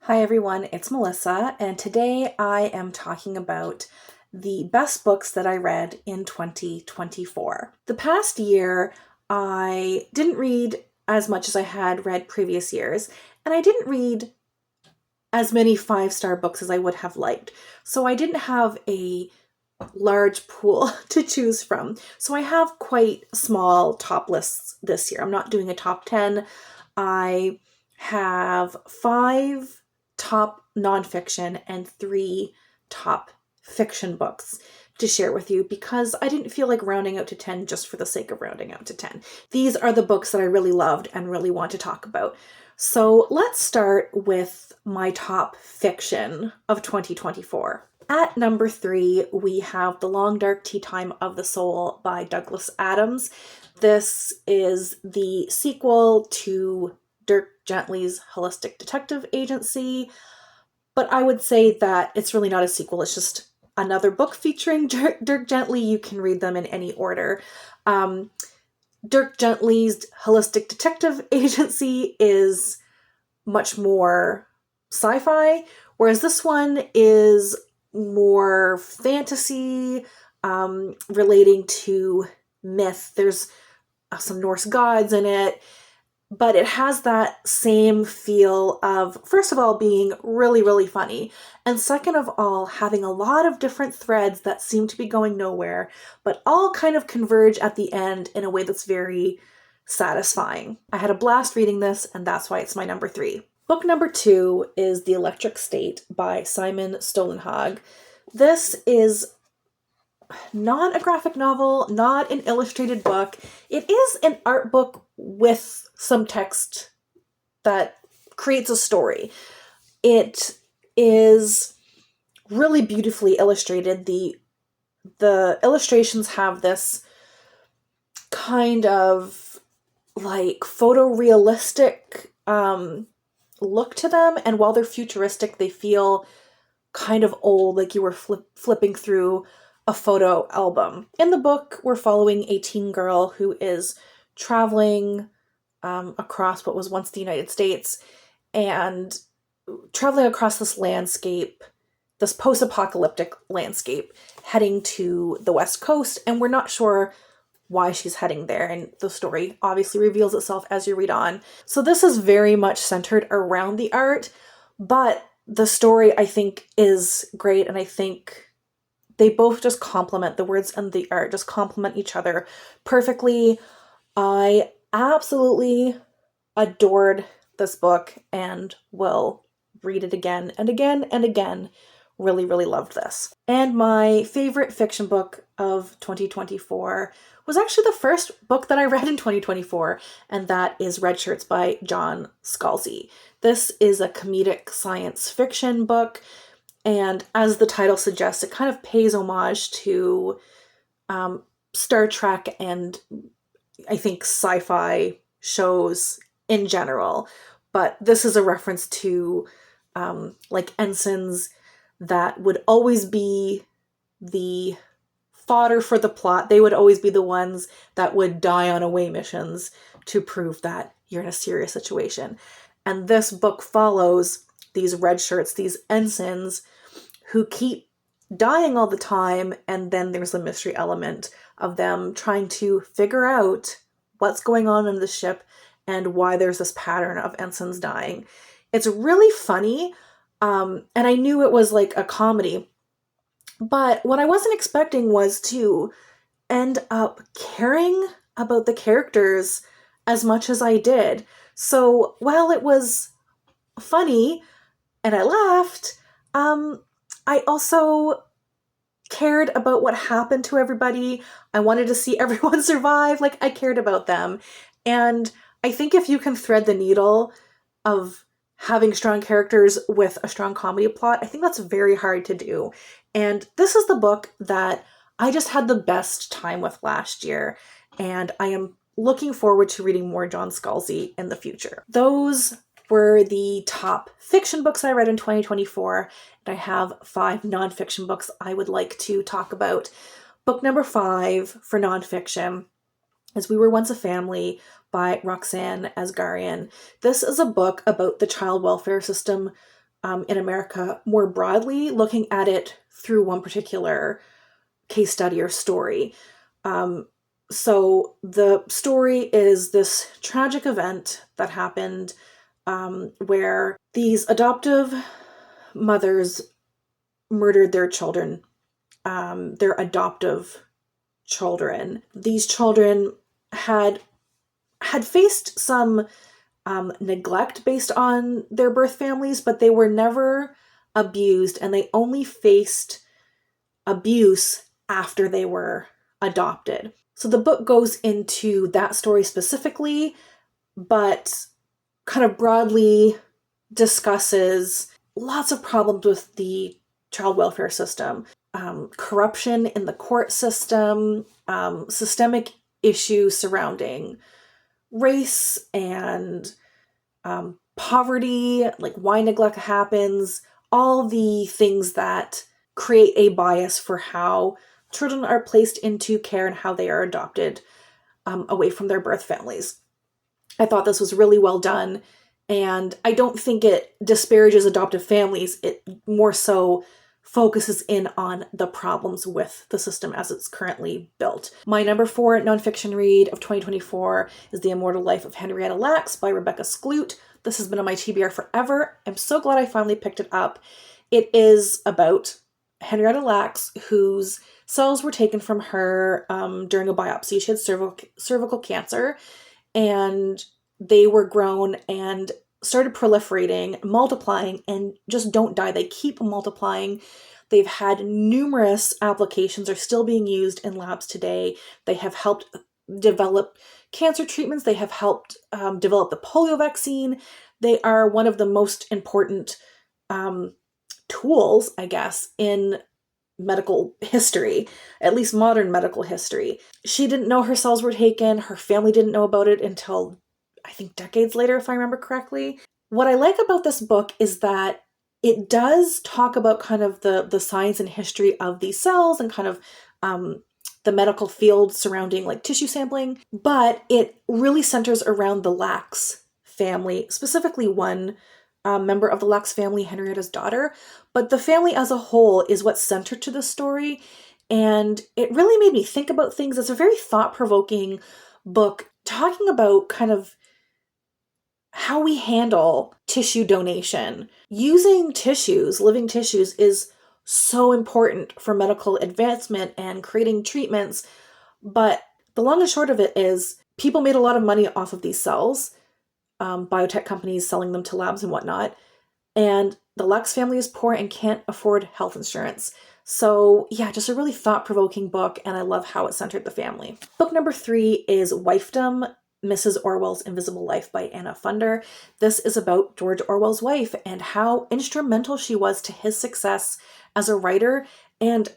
Hi everyone, it's Melissa, and today I am talking about the best books that I read in 2024. The past year, I didn't read as much as I had read previous years, and I didn't read as many five-star books as I would have liked. So I didn't have a large pool to choose from. So I have quite small top lists this year. I'm not doing a top 10. I have five top nonfiction and three top fiction books to share with you because I didn't feel like rounding out to 10 just for the sake of rounding out to 10. These are the books that I really loved and really want to talk about. So let's start with my top fiction of 2024. At number 3, we have The Long Dark Tea Time of the Soul by Douglas Adams. This is the sequel to Dirk Gently's Holistic Detective Agency, but I would say that it's really not a sequel. It's just another book featuring Dirk Gently. You can read them in any order. Dirk Gently's Holistic Detective Agency is much more sci-fi, whereas this one is more fantasy, relating to myth. There's some Norse gods in it, but it has that same feel of, first of all, being really, really funny, and second of all, having a lot of different threads that seem to be going nowhere, but all kind of converge at the end in a way that's very satisfying. I had a blast reading this, and that's why it's my number 3. Book number 2 is The Electric State by Simon Stalenhag. This is not a graphic novel, not an illustrated book. It is an art book with some text that creates a story. It is really beautifully illustrated. The illustrations have this kind of like photorealistic look to them, and while they're futuristic, they feel kind of old, like you were flipping through a photo album. In the book, we're following a teen girl who is traveling across what was once the United States, and traveling across this landscape, this post-apocalyptic landscape, heading to the West Coast, and we're not sure why she's heading there, and the story obviously reveals itself as you read on. So this is very much centered around the art, but the story, I think, is great, and I think they both just complement, the words and the art just complement each other perfectly. I absolutely adored this book and will read it again and again and again. Really, really loved this. And my favorite fiction book of 2024 was actually the first book that I read in 2024, and that is Redshirts by John Scalzi. This is a comedic science fiction book, and as the title suggests, it kind of pays homage to Star Trek and I think sci-fi shows in general. But this is a reference to like ensigns that would always be the fodder for the plot. They would always be the ones that would die on away missions to prove that you're in a serious situation. And this book follows these red shirts, these ensigns, who keep dying all the time, and then there's a mystery element of them trying to figure out what's going on in the ship and why there's this pattern of ensigns dying. It's really funny, and I knew it was like a comedy, but what I wasn't expecting was to end up caring about the characters as much as I did. So while it was funny and I laughed, I also cared about what happened to everybody. I wanted to see everyone survive. Like, I cared about them. And I think if you can thread the needle of having strong characters with a strong comedy plot, I think that's very hard to do. And this is the book that I just had the best time with last year, and I am looking forward to reading more John Scalzi in the future. Those were the top fiction books I read in 2024, and I have 5 nonfiction books I would like to talk about. Book number 5 for nonfiction is We Were Once a Family by Roxanna Asgarian. This is a book about the child welfare system in America more broadly, looking at it through one particular case study or story. So the story is this tragic event that happened where these adoptive mothers murdered their children, their adoptive children. These children had faced some neglect based on their birth families, but they were never abused, and they only faced abuse after they were adopted. So the book goes into that story specifically, but kind of broadly discusses lots of problems with the child welfare system, corruption in the court system, systemic issues surrounding race and poverty, like why neglect happens, all the things that create a bias for how children are placed into care and how they are adopted away from their birth families. I thought this was really well done, and I don't think it disparages adoptive families. It more so focuses in on the problems with the system as it's currently built. My number 4 nonfiction read of 2024 is The Immortal Life of Henrietta Lacks by Rebecca Skloot. This has been on my TBR forever. I'm so glad I finally picked it up. It is about Henrietta Lacks, whose cells were taken from her during a biopsy. She had cervical cancer, and they were grown and started proliferating, multiplying, and just don't die. They keep multiplying. They've had numerous applications, are still being used in labs today. They have helped develop cancer treatments. They have helped develop the polio vaccine. They are one of the most important tools, I guess, in medical history, at least modern medical history. She didn't know her cells were taken. Her family didn't know about it until, I think, decades later, if I remember correctly. What I like about this book is that it does talk about kind of the science and history of these cells and kind of the medical field surrounding like tissue sampling, but it really centers around the Lacks family, specifically one member of the Lacks family, Henrietta's daughter, but the family as a whole is what's centered to the story, and it really made me think about things. It's a very thought-provoking book talking about kind of how we handle tissue donation. Using tissues, living tissues, is so important for medical advancement and creating treatments, but the long and short of it is people made a lot of money off of these cells, biotech companies selling them to labs and whatnot, and the Lacks family is poor and can't afford health insurance. So yeah, just a really thought-provoking book, and I love how it centered the family. Book number 3 is Wifedom, Mrs. Orwell's Invisible Life by Anna Funder. This is about George Orwell's wife and how instrumental she was to his success as a writer and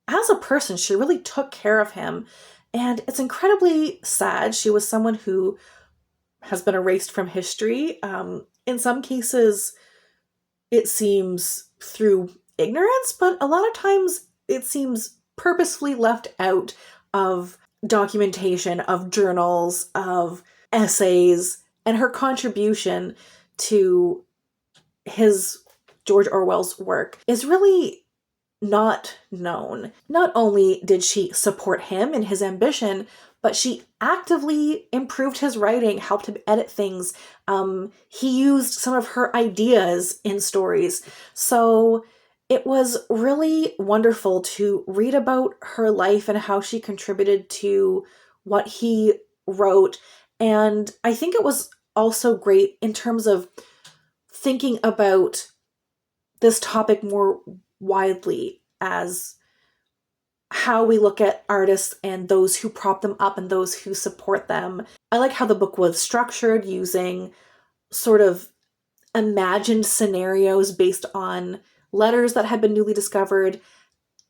as a person. She really took care of him, and it's incredibly sad. She was someone who has been erased from history. In some cases, it seems through ignorance, but a lot of times it seems purposefully left out of documentation, of journals, of essays, and her contribution to his George Orwell's work is really not known. Not only did she support him in his ambition, but she actively improved his writing, helped him edit things. He used some of her ideas in stories. So it was really wonderful to read about her life and how she contributed to what he wrote. And I think it was also great in terms of thinking about this topic more widely as how we look at artists and those who prop them up and those who support them. I like how the book was structured using sort of imagined scenarios based on letters that had been newly discovered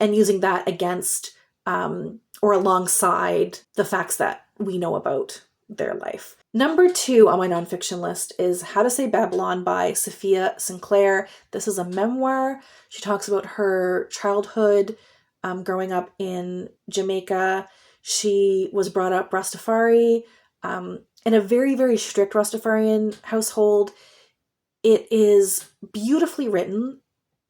and using that against or alongside the facts that we know about their life. Number 2 on my nonfiction list is How to Say Babylon by Safiya Sinclair. This is a memoir. She talks about her childhood growing up in Jamaica. She was brought up Rastafari in a very, very strict Rastafarian household. It is beautifully written.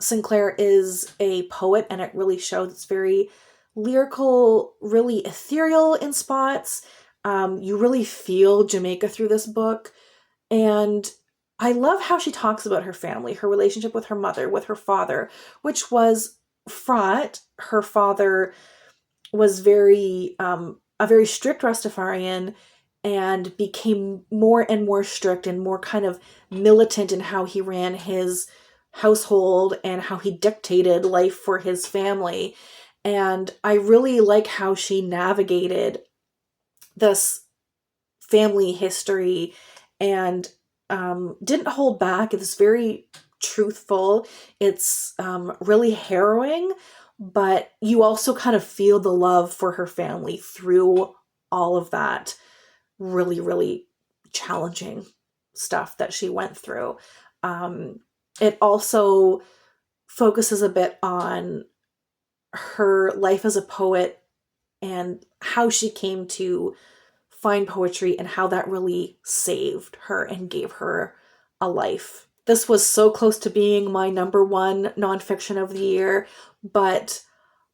Sinclair is a poet, and it really shows. It's very lyrical, really ethereal in spots. You really feel Jamaica through this book. And I love how she talks about her family, her relationship with her mother, with her father, which was fraught. Her father was a very strict Rastafarian, and became more and more strict and more kind of militant in how he ran his household and how he dictated life for his family. And I really like how she navigated this family history and didn't hold back. It's very truthful. It's really harrowing, but you also kind of feel the love for her family through all of that really, really challenging stuff that she went through. It also focuses a bit on her life as a poet and how she came to find poetry and how that really saved her and gave her a life. This was so close to being my number one nonfiction of the year, but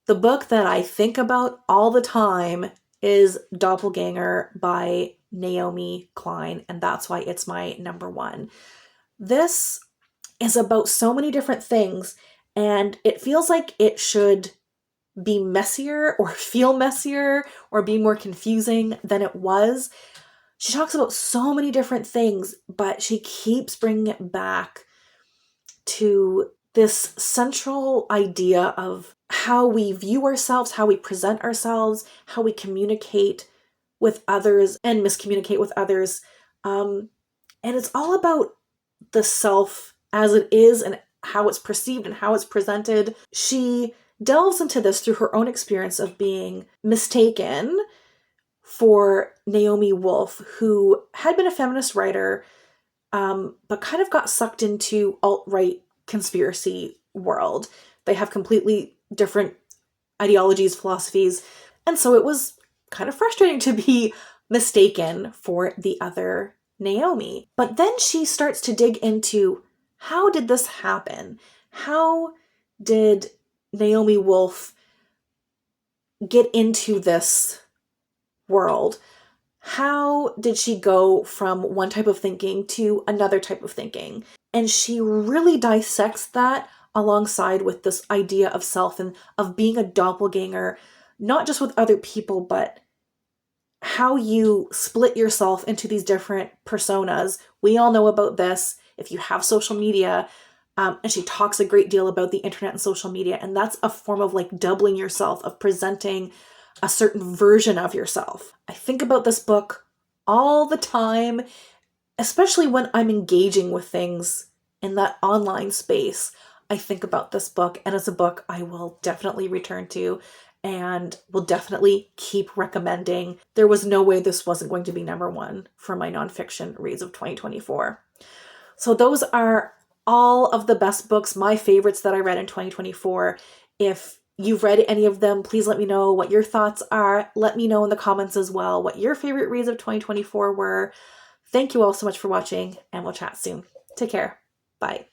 the book that I think about all the time is Doppelganger by Naomi Klein, and that's why it's my number one. This is about so many different things, and it feels like it should be messier or feel messier or be more confusing than it was. She talks about so many different things, but she keeps bringing it back to this central idea of how we view ourselves, how we present ourselves, how we communicate with others and miscommunicate with others. And it's all about the self as it is and how it's perceived and how it's presented. She delves into this through her own experience of being mistaken for Naomi Wolf, who had been a feminist writer, but kind of got sucked into alt-right conspiracy world. They have completely different ideologies, philosophies, and so it was kind of frustrating to be mistaken for the other Naomi. But then she starts to dig into, how did this happen? How did Naomi Wolf get into this world? How did she go from one type of thinking to another type of thinking? And she really dissects that alongside with this idea of self and of being a doppelganger, not just with other people, but how you split yourself into these different personas. We all know about this if you have social media. And she talks a great deal about the internet and social media. And that's a form of like doubling yourself, of presenting a certain version of yourself. I think about this book all the time, especially when I'm engaging with things in that online space. I think about this book, and it's a book I will definitely return to and will definitely keep recommending. There was no way this wasn't going to be number one for my nonfiction reads of 2024. So those are all of the best books, my favorites that I read in 2024. If you've read any of them, please let me know what your thoughts are. Let me know in the comments as well what your favorite reads of 2024 were. Thank you all so much for watching, and we'll chat soon. Take care. Bye.